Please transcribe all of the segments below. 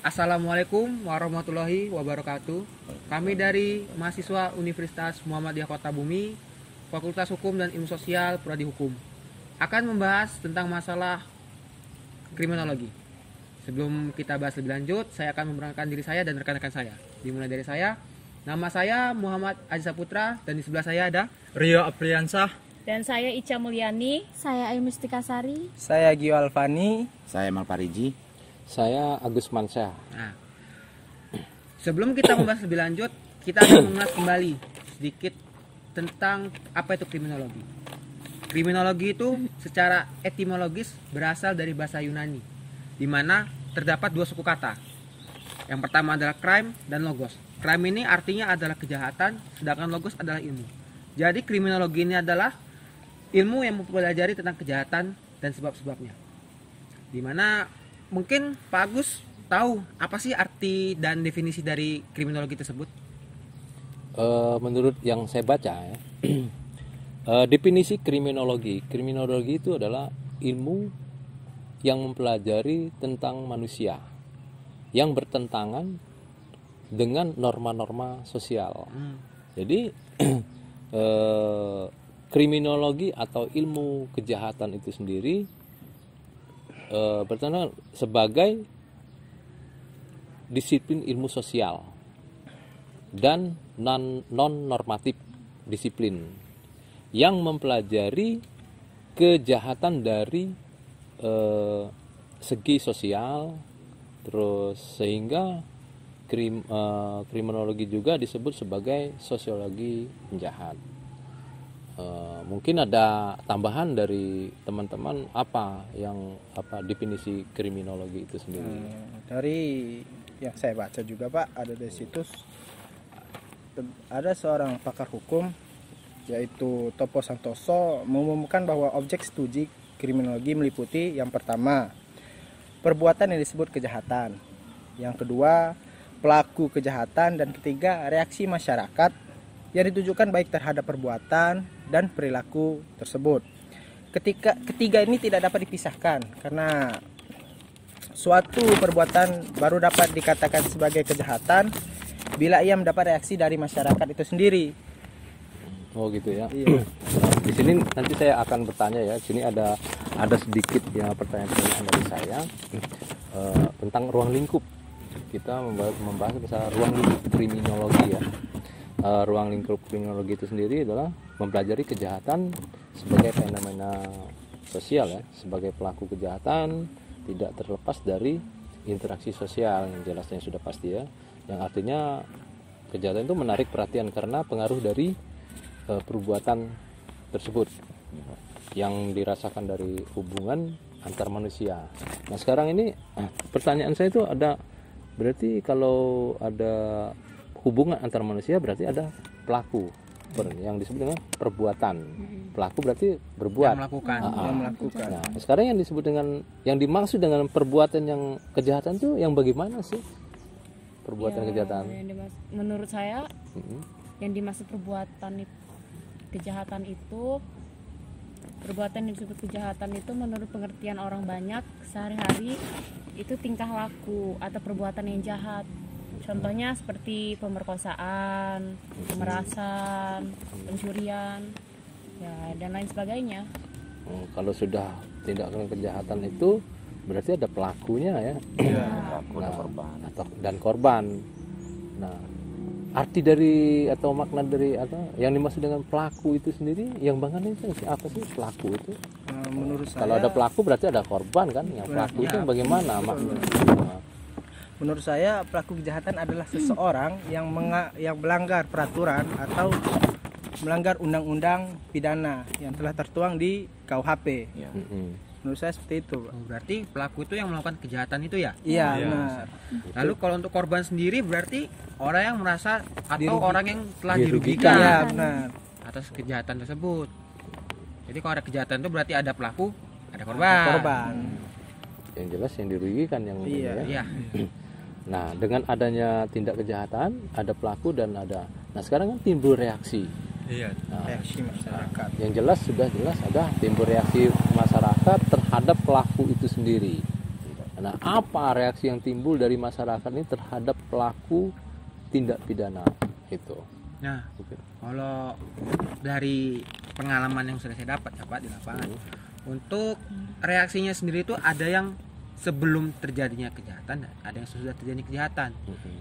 Assalamualaikum warahmatullahi wabarakatuh. Kami dari mahasiswa Universitas Muhammadiyah Kota Bumi, Fakultas Hukum dan Ilmu Sosial Prodi Hukum, akan membahas tentang masalah kriminologi. Sebelum kita bahas lebih lanjut, saya akan memperkenalkan diri saya dan rekan-rekan saya. Dimulai dari saya. Nama saya Muhammad Aziz Saputra dan di sebelah saya ada Rio Apriansah. Dan saya Ica Mulyani. Saya Ayu Mustika Sari. Saya Gio Alfani. Saya Malpariji. Saya Agus Mansyah. Nah, sebelum kita membahas lebih lanjut, kita akan mengulas kembali sedikit tentang apa itu kriminologi. Kriminologi itu secara etimologis berasal dari bahasa Yunani, di mana terdapat dua suku kata. Yang pertama adalah crime dan logos. Crime ini artinya adalah kejahatan, sedangkan logos adalah ilmu. Jadi kriminologi ini adalah ilmu yang mempelajari tentang kejahatan dan sebab-sebabnya. Di mana mungkin Pak Agus tahu apa sih arti dan definisi dari kriminologi tersebut? Menurut yang saya baca ya, definisi kriminologi itu adalah ilmu yang mempelajari tentang manusia yang bertentangan dengan norma-norma sosial. Jadi kriminologi atau ilmu kejahatan itu sendiri bertentangan sebagai disiplin ilmu sosial dan non normatif disiplin yang mempelajari kejahatan dari segi sosial, terus sehingga kriminologi juga disebut sebagai sosiologi penjahat. Mungkin ada tambahan dari teman-teman apa definisi kriminologi itu sendiri? Dari yang saya baca juga Pak, ada di situs ada seorang pakar hukum yaitu Topo Santoso mengumumkan bahwa objek studi kriminologi meliputi yang pertama, perbuatan yang disebut kejahatan, yang kedua, pelaku kejahatan, dan ketiga, reaksi masyarakat yang ditujukan baik terhadap perbuatan dan perilaku tersebut. Ketiga ini tidak dapat dipisahkan karena suatu perbuatan baru dapat dikatakan sebagai kejahatan bila ia mendapat reaksi dari masyarakat itu sendiri. Oh gitu ya. Iya. Di sini nanti saya akan bertanya ya. Di sini ada sedikit ya pertanyaan dari saya tentang ruang lingkup. Kita membahas masalah ruang lingkup kriminologi ya. Ruang lingkup kriminologi itu sendiri adalah mempelajari kejahatan sebagai fenomena sosial ya, sebagai pelaku kejahatan tidak terlepas dari interaksi sosial yang jelasnya sudah pasti ya, yang artinya kejahatan itu menarik perhatian karena pengaruh dari perbuatan tersebut yang dirasakan dari hubungan antar manusia. Nah sekarang ini pertanyaan saya itu ada, berarti kalau ada hubungan antar manusia berarti ada pelaku yang disebut dengan perbuatan. Pelaku berarti berbuat, Yang melakukan. Nah, sekarang yang disebut dengan yang dimaksud dengan perbuatan yang kejahatan itu yang bagaimana sih? Perbuatan kejahatan. Menurut saya yang dimaksud kejahatan itu perbuatan yang disebut kejahatan itu menurut pengertian orang banyak sehari-hari itu tingkah laku atau perbuatan yang jahat. Contohnya seperti pemerkosaan, pemerasan, pencurian, ya dan lain sebagainya. Kalau sudah tindakan kejahatan itu berarti ada pelakunya ya. Pelaku dan korban. Dan korban. Nah, arti dari atau makna dari atau yang dimaksud dengan pelaku itu sendiri yang banget itu apa sih pelaku itu? Menurut saya, kalau ada pelaku berarti ada korban kan? Yang pelaku itu bagaimana maknanya? menurut saya pelaku kejahatan adalah seseorang yang melanggar peraturan atau melanggar undang-undang pidana yang telah tertuang di KUHP. Ya. Menurut saya seperti itu. Berarti pelaku itu yang melakukan kejahatan itu ya? Iya, benar. Lalu kalau untuk korban sendiri berarti orang yang merasa atau orang yang telah Iya, dirugikan benar. atas kejahatan tersebut. Jadi kalau ada kejahatan itu berarti ada pelaku, ada korban. Yang jelas yang dirugikan yang Iya. Iya. Nah, dengan adanya tindak kejahatan, ada pelaku dan ada. Nah, sekarang kan timbul reaksi. Iya. Nah, Reaksi masyarakat. yang jelas sudah jelas ada timbul reaksi masyarakat terhadap pelaku itu sendiri. Nah, apa reaksi yang timbul dari masyarakat ini terhadap pelaku tindak pidana itu? Nah, kalau dari pengalaman yang sudah saya dapat ya Pak di lapangan, untuk reaksinya sendiri itu ada yang sebelum terjadinya kejahatan, ada yang sudah terjadi kejahatan.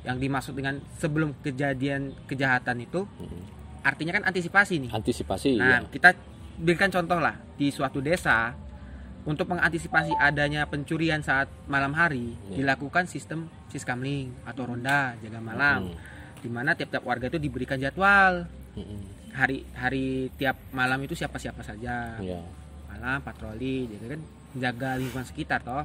Yang dimaksud dengan sebelum kejadian kejahatan itu artinya kan antisipasi nih. Antisipasi. Nah, Ya. kita berikan contoh lah di suatu desa untuk mengantisipasi adanya pencurian saat malam hari dilakukan sistem siskamling atau ronda jaga malam, di mana tiap-tiap warga itu diberikan jadwal hari tiap malam itu siapa-siapa saja. Ya. Malam patroli, jadi kan menjaga lingkungan sekitar toh.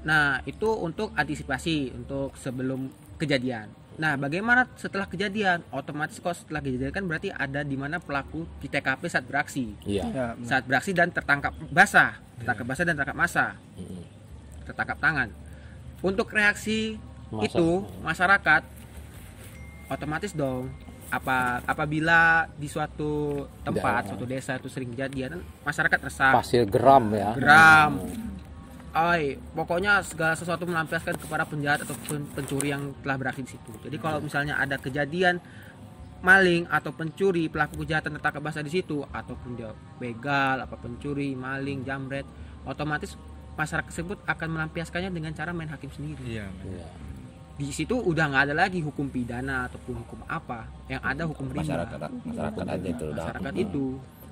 Nah, itu untuk antisipasi untuk sebelum kejadian. Nah, bagaimana setelah kejadian? Otomatis kalau setelah kejadian kan berarti ada di mana pelaku di TKP saat beraksi. Iya. Ya, Saat beraksi dan tertangkap basah, dan tertangkap massa, tertangkap tangan. Untuk reaksi itu masyarakat otomatis dong. Apabila di suatu tempat, suatu desa itu sering kejadian, masyarakat resah, Pasir geram ya. geram. Pokoknya segala sesuatu melampiaskan kepada penjahat atau pencuri yang telah beraksi di situ. Jadi kalau misalnya ada kejadian maling atau pencuri, pelaku kejahatan tertangkap basah di situ, ataupun dia begal, pencuri, maling, jamret, otomatis masyarakat tersebut akan melampiaskannya dengan cara main hakim sendiri. Iya. Iya. Di situ udah nggak ada lagi hukum pidana ataupun hukum apa, yang ada hukum rimba. Masyarakat aja itu udah. Masyarakat itu.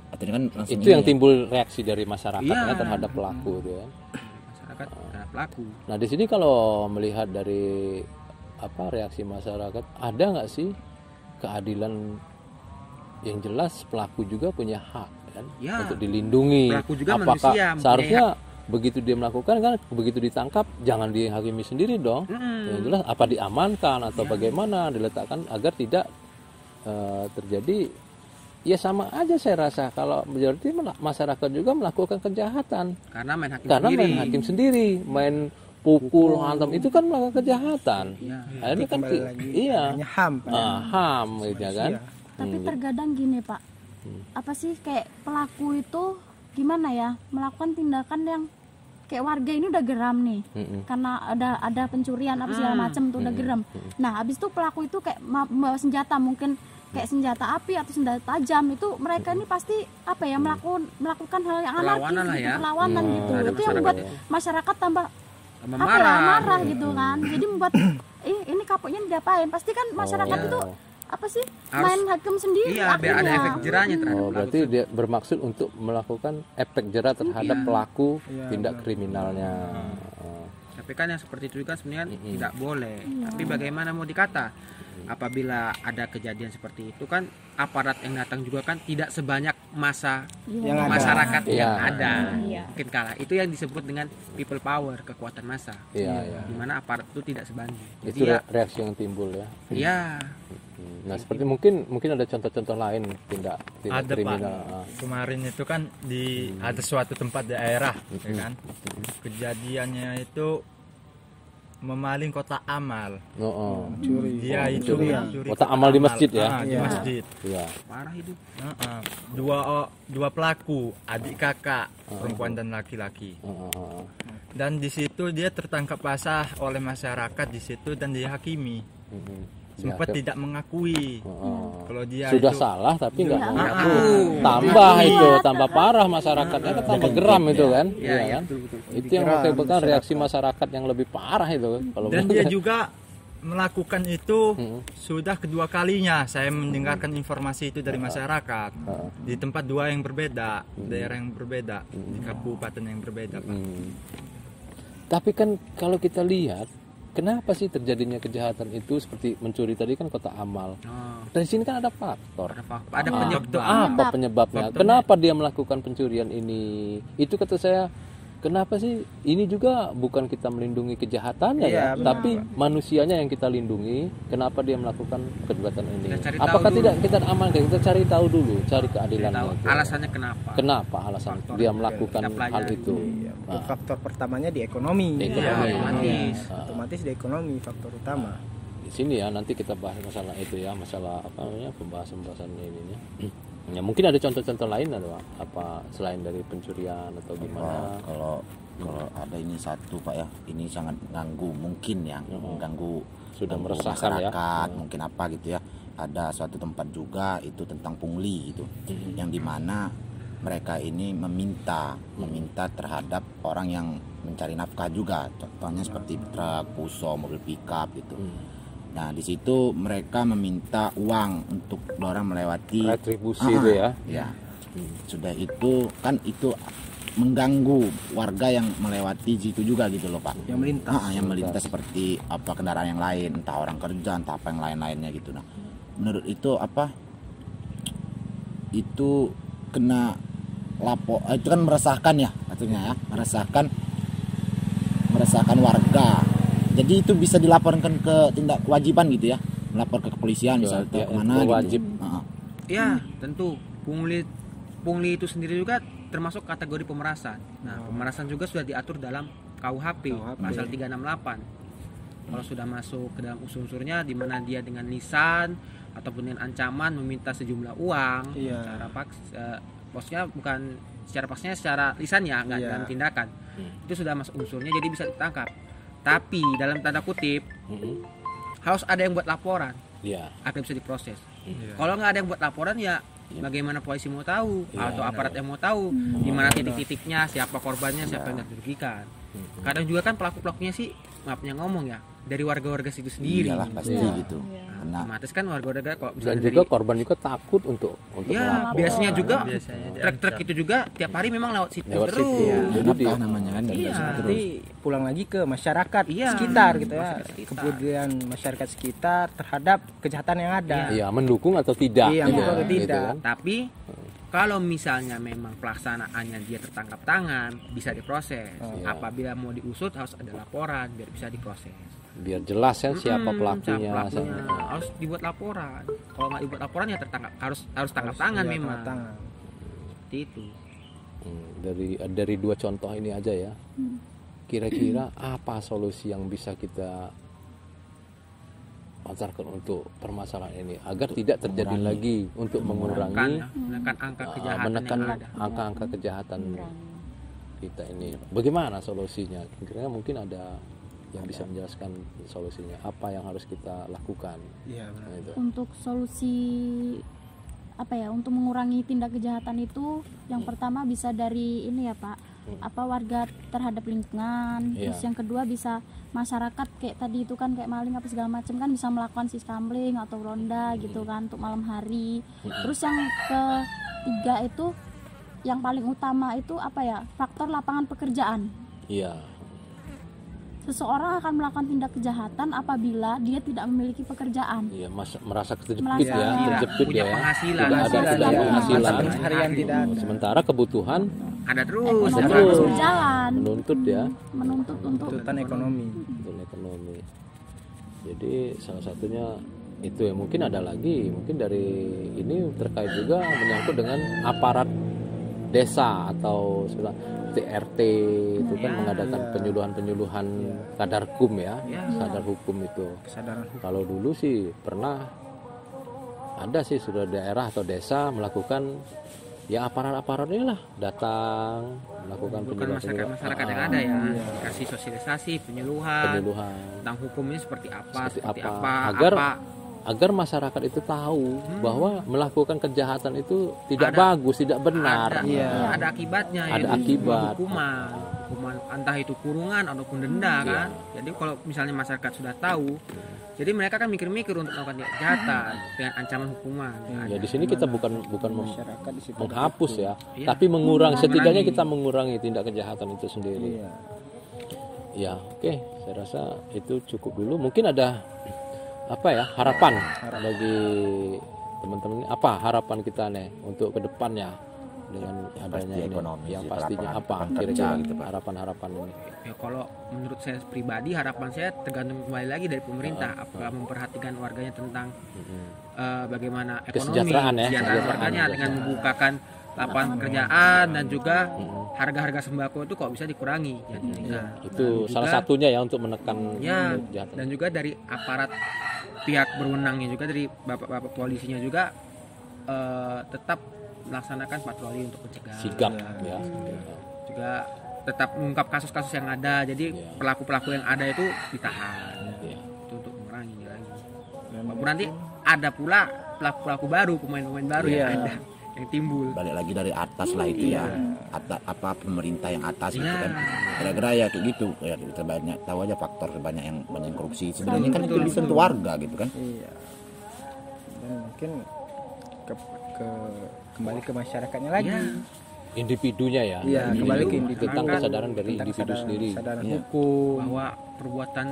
Artinya kan langsung Itu yang timbul reaksi dari masyarakatnya Iya. terhadap pelaku itu ya. Masyarakat terhadap pelaku. Nah, di sini kalau melihat dari reaksi masyarakat, ada nggak sih keadilan yang jelas pelaku juga punya hak kan Ya. untuk dilindungi. Pelaku juga Apakah manusia, seharusnya begitu dia melakukan kan begitu ditangkap jangan dihakimi sendiri dong. Yang jelas apa diamankan atau bagaimana diletakkan agar tidak terjadi. Ya sama aja saya rasa kalau berarti masyarakat juga melakukan kejahatan Karena main hakim karena sendiri. main hakim sendiri, main pukul, hantam itu kan melakukan kejahatan. Iya. Akhirnya kan kembali lagi iya. namanya HAM, Pak. HAM gitu ya kan. Tapi terkadang gini Pak, apa sih kayak pelaku itu gimana ya melakukan tindakan yang kayak warga ini udah geram nih karena ada pencurian apa segala macam tuh udah geram. Nah habis itu pelaku itu kayak membawa senjata, mungkin kayak senjata api atau senjata tajam, itu mereka ini pasti apa ya melakukan hal yang anarkis Perlawanan lah gitu, ya. perlawanan gitu. Ada Itu yang membuat masyarakat tambah Tambah apa ya, marah. marah gitu kan. Jadi membuat ini kapoknya diapain? Pasti kan masyarakat itu apa sih main hakim sendiri Iya, biar ada akhirnya. efek jerahnya terhadap Oh, pelaku. berarti dia bermaksud untuk melakukan efek jerah terhadap pelaku tindak kriminalnya. Tapi kan yang seperti itu kan sebenarnya tidak boleh. Tapi bagaimana mau dikata? Apabila ada kejadian seperti itu kan aparat yang datang juga kan tidak sebanyak masa Yang ada. masyarakat yang Iya. ada. Iya. Mungkin kalah. Itu yang disebut dengan people power, kekuatan massa. Iya. Di mana aparat itu tidak sebanding. Itu Jadi ya, reaksi yang timbul ya. iya. Nah, seperti mungkin ada contoh-contoh lain tindak Ada kriminal. Pak. Kemarin itu kan ada suatu tempat daerah, ya kan. Kejadiannya itu memaling kotak amal. Curi. Dia itu curi ya. curi Kotak amal di masjid ya? Di Iya. masjid. Iya. Parah itu. Dua pelaku, adik kakak, perempuan dan laki-laki. Dan di situ dia tertangkap basah oleh masyarakat di situ dan dihakimi. Sempat tidak mengakui kalau dia Sudah itu salah tapi nggak mau Iya. ngaku. Tambah itu, tambah parah masyarakatnya kan tambah geram itu kan. Iya kan? Itu yang mengakibatkan reaksi masyarakat yang lebih parah itu kalau dan dia juga melakukan itu sudah kedua kalinya saya mendengarkan informasi itu dari masyarakat di tempat dua yang berbeda, daerah yang berbeda, di kabupaten yang berbeda, Pak. Tapi kan kalau kita lihat kenapa sih terjadinya kejahatan itu seperti mencuri tadi kan kotak amal. Dari sini kan ada faktor. Ada penyebab. Apa penyebabnya? Kenapa dia melakukan pencurian ini? Itu kata saya, kenapa sih ini juga bukan kita melindungi kejahatannya Iya, ya, tapi manusianya yang kita lindungi. Kenapa dia melakukan kejahatan ini? Kita cari tahu Apakah dulu. tidak kita amankan? Kita cari tahu dulu, cari keadilannya. Tahu itu. alasannya kenapa? Kenapa alasan Faktor dia yang melakukan kita pelajari. hal itu? Iya, faktor pertamanya di ekonomi. Di ekonomi. Otomatis. Otomatis di ekonomi faktor utama. Di sini ya nanti kita bahas masalah itu ya, masalah apa namanya pembahasan ini ya. Ya, mungkin ada contoh-contoh lain atau apa selain dari pencurian atau gimana? Kalau ada ini satu Pak ya, ini sangat mengganggu mungkin ya, mengganggu Sudah mengganggu meresahkan ya. masyarakat, mungkin apa gitu ya. Ada suatu tempat juga itu tentang pungli gitu, yang dimana mereka ini meminta terhadap orang yang mencari nafkah juga, contohnya seperti truk, puso, mobil pickup gitu. Nah di situ mereka meminta uang untuk orang melewati Retribusi itu ya. ya. Sudah itu kan itu mengganggu warga yang melewati situ juga gitu loh Pak. Yang melintas. Yang melintas seperti apa kendaraan yang lain, entah orang kerja, entah apa yang lain-lainnya gitu. Nah, menurut itu apa? Itu kena lapor, itu kan meresahkan ya, artinya ya, meresahkan warga. Jadi itu bisa dilaporkan ke tindak kewajiban gitu ya, melapor ke kepolisian misalnya Ya, kemana wajib. gitu. Ya, tentu pungli itu sendiri juga termasuk kategori pemerasan. Nah, pemerasan juga sudah diatur dalam KUHP pasal 368. Kalau sudah masuk ke dalam unsur-unsurnya di mana dia dengan lisan ataupun dengan ancaman meminta sejumlah uang, Iya. maksudnya bukan secara paksanya, secara lisan ya, nggak dalam tindakan. Itu sudah masuk unsurnya, jadi bisa ditangkap. Tapi dalam tanda kutip harus ada yang buat laporan Iya. agar bisa diproses. Kalau nggak ada yang buat laporan ya bagaimana polisi mau tahu atau aparat yang mau tahu di mana titik-titiknya, siapa korbannya, siapa yang dirugikan. Kadang juga kan pelaku-pelakunya sih maafnya ngomong ya dari warga-warga situ sendiri. Iyalah pasti gitu. Nah, Otomatis kan warga-warga kalau Dan misalnya juga korban juga takut untuk ya melapor. biasanya juga Biasanya truk-truk itu juga tiap hari memang lewat situ Lewat terus. situ. Jadi nafkah namanya kan. Iya. Jadi pulang lagi ke masyarakat Iya, sekitar gitu ya. masyarakat sekitar. Kepedulian masyarakat sekitar terhadap kejahatan yang ada. Iya, mendukung atau tidak? Iya, gitu mendukung atau kan, gitu tidak. kan. Tapi kalau misalnya memang pelaksanaannya dia tertangkap tangan, bisa diproses. Iya. Apabila mau diusut harus ada laporan biar bisa diproses. Biar jelas kan siapa pelakunya. Harus dibuat laporan. Kalau nggak dibuat laporan ya tertangkap, harus tangkap tangan Iya, memang. tangkap tangan. Seperti itu. Dari dua contoh ini aja ya. Kira-kira apa solusi yang bisa kita pancarkan untuk permasalahan ini agar tidak terjadi lagi untuk mengurangi Menekan angka kejahatan menekan yang ada. angka-angka kejahatan kita ini. Bagaimana solusinya? Kira-kira mungkin ada yang bisa menjelaskan solusinya. Apa yang harus kita lakukan? Iya, benar. Nah, itu. Untuk solusi apa ya, untuk mengurangi tindak kejahatan itu yang pertama bisa dari ini ya Pak, apa warga terhadap lingkungan. Iya. Terus yang kedua bisa masyarakat kayak tadi itu kan kayak maling apa segala macam kan bisa melakukan siskamling atau ronda gitu kan untuk malam hari. Terus yang ketiga itu yang paling utama itu apa ya, faktor lapangan pekerjaan. Iya. Seseorang akan melakukan tindak kejahatan apabila dia tidak memiliki pekerjaan. Iya, merasa terjepit Merasa ya, tidak terjepit punya ya. penghasilan. Tidak ada Penghasilan. penghasilan. Mata pencaharian tidak ada. Sementara kebutuhan Ada terus. Ekonomi terus. terus berjalan, menuntut ya, menuntut untuk Tuntutan ekonomi. untuk ekonomi. Jadi salah satunya itu ya, mungkin ada lagi, mungkin dari ini terkait juga menyangkut dengan aparat desa atau seperti RT itu kan mengadakan penyuluhan-penyuluhan kadar hukum ya, kadar hukum itu. Kesadaran Kalau dulu sih pernah ada sih sudah daerah atau desa melakukan ya aparat-aparat inilah datang melakukan Bukan masyarakat yang ada ya, dikasih sosialisasi, penyuluhan tentang hukumnya seperti apa, seperti apa, agar masyarakat itu tahu bahwa melakukan kejahatan itu tidak bagus, tidak benar. ada akibatnya, Ada yaitu akibat. hukuman entah itu kurungan ataupun denda kan. Jadi kalau misalnya masyarakat sudah tahu, jadi mereka kan mikir-mikir untuk melakukan kejahatan dengan ancaman hukuman. Ya di sini kita bukan masyarakat di situ. menghapus ya, Iya. tapi mengurangi, setidaknya kita mengurangi tindak kejahatan itu sendiri. Iya. Ya, oke, saya rasa itu cukup dulu. Mungkin ada apa ya harapan bagi teman-teman ini, apa harapan kita nih untuk kedepannya dengan adanya ini, ekonomi yang sih, pastinya lapangan- apa lapangan kira-kira kerja gitu, Pak. harapan-harapan ini. Ya kalau menurut saya pribadi, harapan saya tergantung kembali lagi dari pemerintah, apakah memperhatikan warganya tentang bagaimana ekonomi, Kesejahteraan ya, kesejahteraan kesejahteraan warganya juga. dengan membukakan lapangan pekerjaan dan juga harga-harga sembako itu kok bisa dikurangi. Itu salah satunya ya untuk menekan Ya, kejahatan. dan juga dari aparat pihak berwenangnya juga, dari bapak-bapak polisinya juga tetap melaksanakan patroli untuk mencegah. Sigap ya. Juga tetap mengungkap kasus-kasus yang ada. Jadi pelaku-pelaku yang ada itu ditahan. Ya. Itu untuk mengurangi lagi. Walaupun nanti ada pula pelaku-pelaku baru, pemain-pemain baru yang ada, yang timbul. Balik lagi dari atas lah itu ya, apa pemerintah yang atas gitu kan, kira-kira ya kayak gitu ya. Kita banyak tahu aja faktor banyak yang korupsi sebenarnya kan itu bisa untuk warga gitu kan. Iya. Dan mungkin kembali ke masyarakatnya lagi. Individunya ya. Iya, kembali ke individu. Tentang kesadaran dari Tentang individu sendiri. kesadaran Iya. hukum. Bahwa perbuatan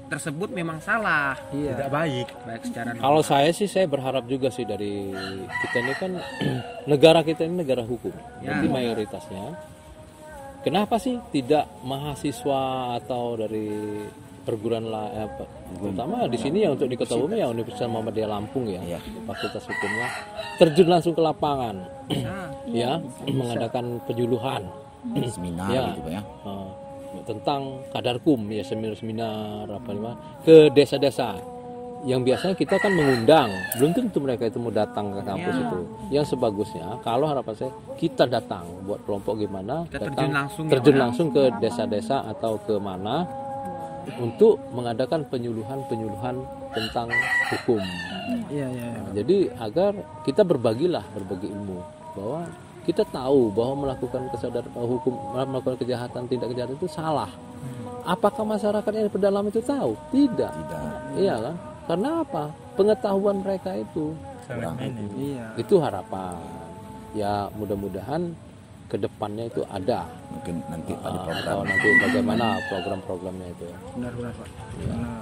tersebut memang salah, Iya. Tidak baik. baik secara Kalau saya berharap juga sih dari kita ini kan negara kita ini negara hukum, jadi mayoritasnya. Kenapa sih tidak mahasiswa atau dari perguruan terutama di sini ya untuk diketahui ya Universitas Muhammadiyah Lampung ya, Fakultas Hukumnya terjun langsung ke lapangan, ya mengadakan penyuluhan, Seminar ya, gitu ya. tentang kadarkum ya, seminar apa namanya ke desa-desa yang biasanya kita kan mengundang, belum tentu mereka itu mau datang ke kampus itu. Yang sebagusnya kalau harapan saya kita datang buat kelompok gimana Kita datang terjun langsung ke desa-desa atau ke mana untuk mengadakan penyuluhan tentang hukum. Iya. Jadi agar kita berbagi ilmu bahwa kita tahu bahwa melakukan melakukan kejahatan, tindak kejahatan itu salah. Apakah masyarakat yang di dalam itu tahu? Tidak. Iya kan? Karena apa? Pengetahuan mereka itu Sangat minim. Iya. itu harapan. Ya mudah-mudahan kedepannya itu ada. Mungkin nanti ada Atau program. nanti bagaimana program-programnya itu. Benar Pak. Karena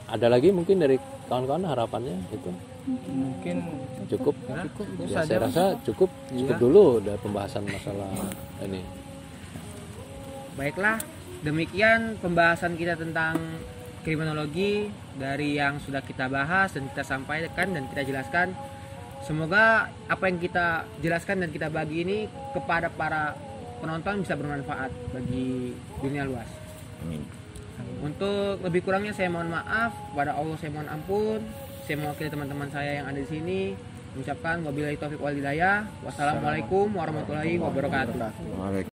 Ada lagi mungkin dari kawan-kawan harapannya itu mungkin cukup. itu Ya, saja. saya rasa cukup dulu dari pembahasan masalah ini. Baiklah, demikian pembahasan kita tentang kriminologi dari yang sudah kita bahas dan kita sampaikan dan kita jelaskan. Semoga apa yang kita jelaskan dan kita bagi ini kepada para penonton bisa bermanfaat bagi dunia luas. Amin. Untuk lebih kurangnya saya mohon maaf, kepada Allah saya mohon ampun. Saya mewakili teman-teman saya yang ada di sini mengucapkan wabillahi taufiq wal hidayah. Wassalamualaikum warahmatullahi wabarakatuh. Waalaikumsalam.